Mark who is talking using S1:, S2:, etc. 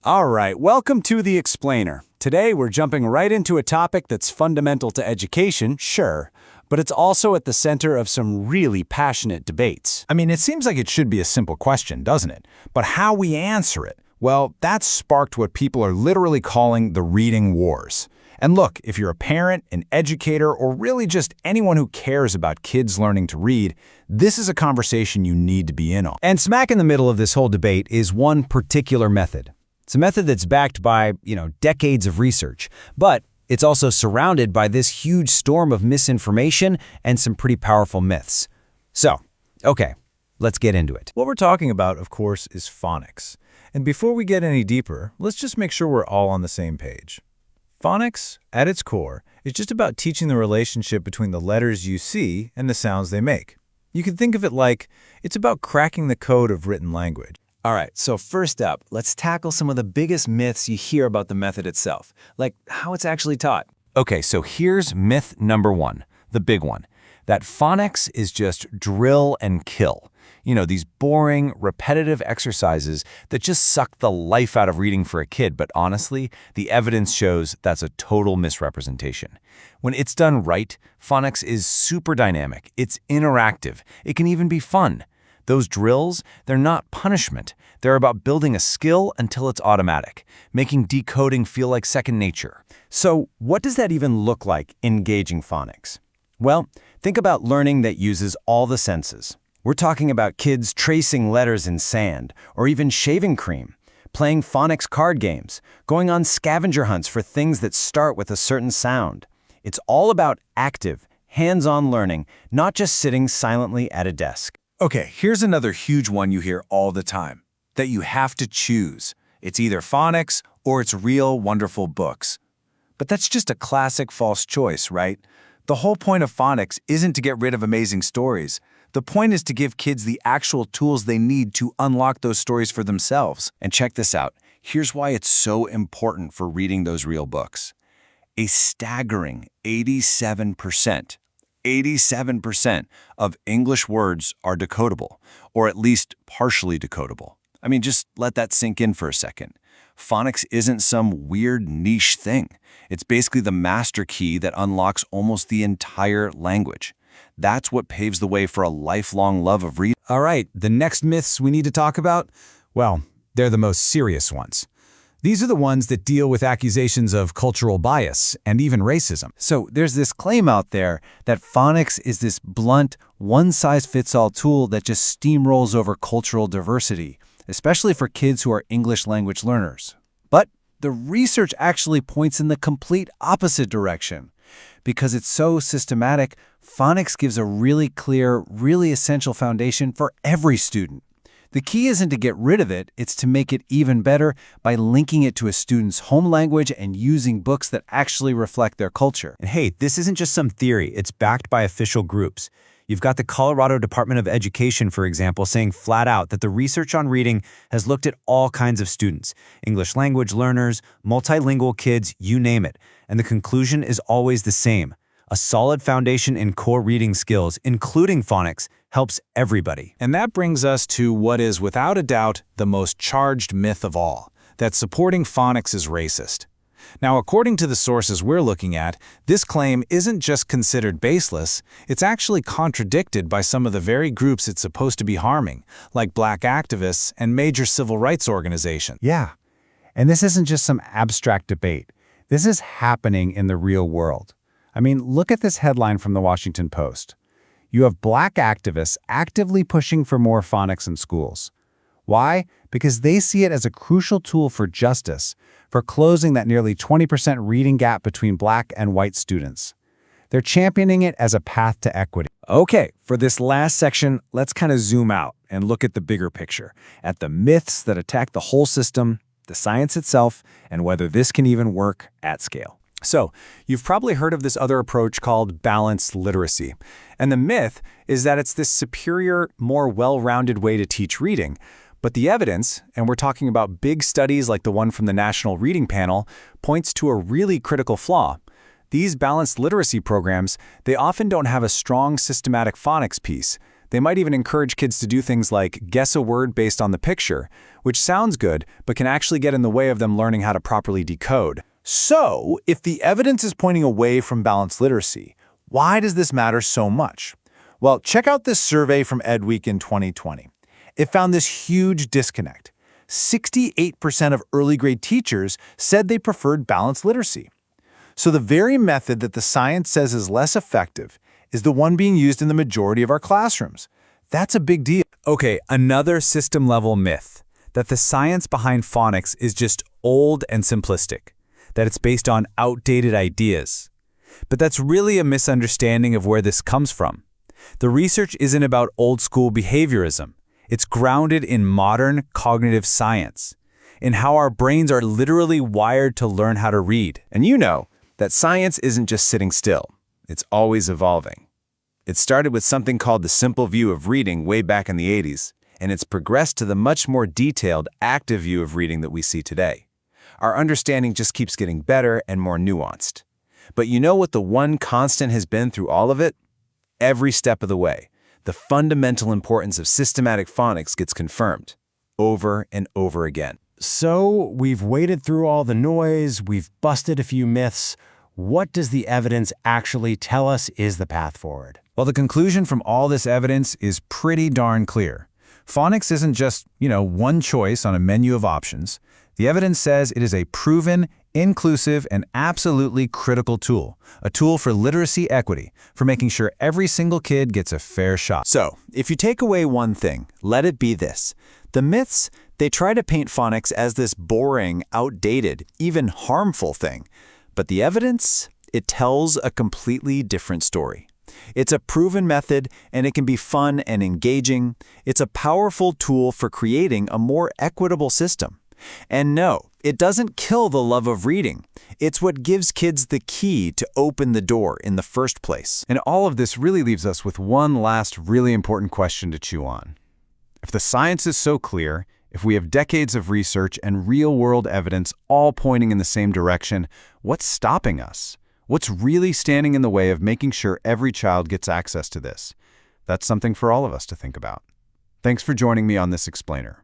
S1: All right, welcome to The Explainer. Today we're jumping right into a topic that's fundamental to education, sure, but it's also at the center of some really passionate debates.
S2: I mean, it seems like it should be a simple question, doesn't it? But how we answer it, well, that's sparked what people are literally calling the reading wars. And look, if you're a parent, an educator, or really just anyone who cares about kids learning to read, this is a conversation you need to be in on.
S3: And smack in the middle of this whole debate is one particular method. It's a method that's backed by, decades of research, but it's also surrounded by this huge storm of misinformation and some pretty powerful myths. So, okay, let's get into it.
S4: What we're talking about, of course, is phonics. And before we get any deeper, let's just make sure we're all on the same page. Phonics, at its core, is just about teaching the relationship between the letters you see and the sounds they make. You can think of it like it's about cracking the code of written language.
S1: All right, so first up, let's tackle some of the biggest myths you hear about the method itself, like how it's actually taught.
S2: Okay, so here's myth number one, the big one, that phonics is just drill and kill. These boring, repetitive exercises that just suck the life out of reading for a kid, but honestly, the evidence shows that's a total misrepresentation. When it's done right, phonics is super dynamic, it's interactive, it can even be fun. Those drills, they're not punishment. They're about building a skill until it's automatic, making decoding feel like second nature.
S3: So, what does that even look like, engaging phonics? Well, think about learning that uses all the senses. We're talking about kids tracing letters in sand, or even shaving cream, playing phonics card games, going on scavenger hunts for things that start with a certain sound. It's all about active, hands-on learning, not just sitting silently at a desk.
S2: Okay, here's another huge one you hear all the time, that you have to choose. It's either phonics or it's real, wonderful books. But that's just a classic false choice, right? The whole point of phonics isn't to get rid of amazing stories. The point is to give kids the actual tools they need to unlock those stories for themselves.
S1: And check this out. Here's why it's so important for reading those real books. A staggering 87% of English words are decodable, or at least partially decodable. I mean, just let that sink in for a second. Phonics isn't some weird niche thing. It's basically the master key that unlocks almost the entire language. That's what paves the way for a lifelong love of reading.
S3: All right, the next myths we need to talk about, well, they're the most serious ones. These are the ones that deal with accusations of cultural bias and even racism.
S4: So there's this claim out there that phonics is this blunt, one-size-fits-all tool that just steamrolls over cultural diversity, especially for kids who are English language learners. But the research actually points in the complete opposite direction. Because it's so systematic, phonics gives a really clear, really essential foundation for every student. The key isn't to get rid of it, it's to make it even better by linking it to a student's home language and using books that actually reflect their culture.
S3: And hey, this isn't just some theory, it's backed by official groups. You've got the Colorado Department of Education, for example, saying flat out that the research on reading has looked at all kinds of students, English language learners, multilingual kids, you name it. And the conclusion is always the same. A solid foundation in core reading skills, including phonics, helps everybody.
S2: And that brings us to what is, without a doubt, the most charged myth of all, that supporting phonics is racist. Now, according to the sources we're looking at, this claim isn't just considered baseless, it's actually contradicted by some of the very groups it's supposed to be harming, like Black activists and major civil rights organizations.
S5: Yeah, and this isn't just some abstract debate. This is happening in the real world. I mean, look at this headline from the Washington Post. You have Black activists actively pushing for more phonics in schools. Why? Because they see it as a crucial tool for justice, for closing that nearly 20% reading gap between Black and white students. They're championing it as a path to equity.
S3: Okay, for this last section, let's kind of zoom out and look at the bigger picture, at the myths that attack the whole system, the science itself, and whether this can even work at scale.
S1: So, you've probably heard of this other approach called balanced literacy. And the myth is that it's this superior, more well-rounded way to teach reading. But the evidence, and we're talking about big studies like the one from the National Reading Panel, points to a really critical flaw. These balanced literacy programs, they often don't have a strong systematic phonics piece.
S2: They might even encourage kids to do things like guess a word based on the picture, which sounds good, but can actually get in the way of them learning how to properly decode. So, if the evidence is pointing away from balanced literacy, why does this matter so much? Well, check out this survey from EdWeek in 2020. It found this huge disconnect. 68% of early grade teachers said they preferred balanced literacy. So the very method that the science says is less effective is the one being used in the majority of our classrooms. That's a big deal.
S4: Okay, another system-level myth, that the science behind phonics is just old and simplistic, that it's based on outdated ideas. But that's really a misunderstanding of where this comes from. The research isn't about old-school behaviorism. It's grounded in modern cognitive science, in how our brains are literally wired to learn how to read.
S1: And you know that science isn't just sitting still. It's always evolving. It started with something called the simple view of reading way back in the 80s, and it's progressed to the much more detailed, active view of reading that we see today. Our understanding just keeps getting better and more nuanced. But you know what the one constant has been through all of it? Every step of the way, the fundamental importance of systematic phonics gets confirmed, over and over again.
S3: So, we've waded through all the noise, we've busted a few myths. What does the evidence actually tell us is the path forward?
S4: Well, the conclusion from all this evidence is pretty darn clear. Phonics isn't just, one choice on a menu of options. The evidence says it is a proven, inclusive, and absolutely critical tool. A tool for literacy equity, for making sure every single kid gets a fair shot.
S2: So, if you take away one thing, let it be this. The myths, they try to paint phonics as this boring, outdated, even harmful thing. But the evidence, it tells a completely different story. It's a proven method, and it can be fun and engaging. It's a powerful tool for creating a more equitable system. And no, it doesn't kill the love of reading. It's what gives kids the key to open the door in the first place.
S4: And all of this really leaves us with one last really important question to chew on. If the science is so clear, if we have decades of research and real-world evidence all pointing in the same direction, what's stopping us? What's really standing in the way of making sure every child gets access to this? That's something for all of us to think about. Thanks for joining me on this explainer.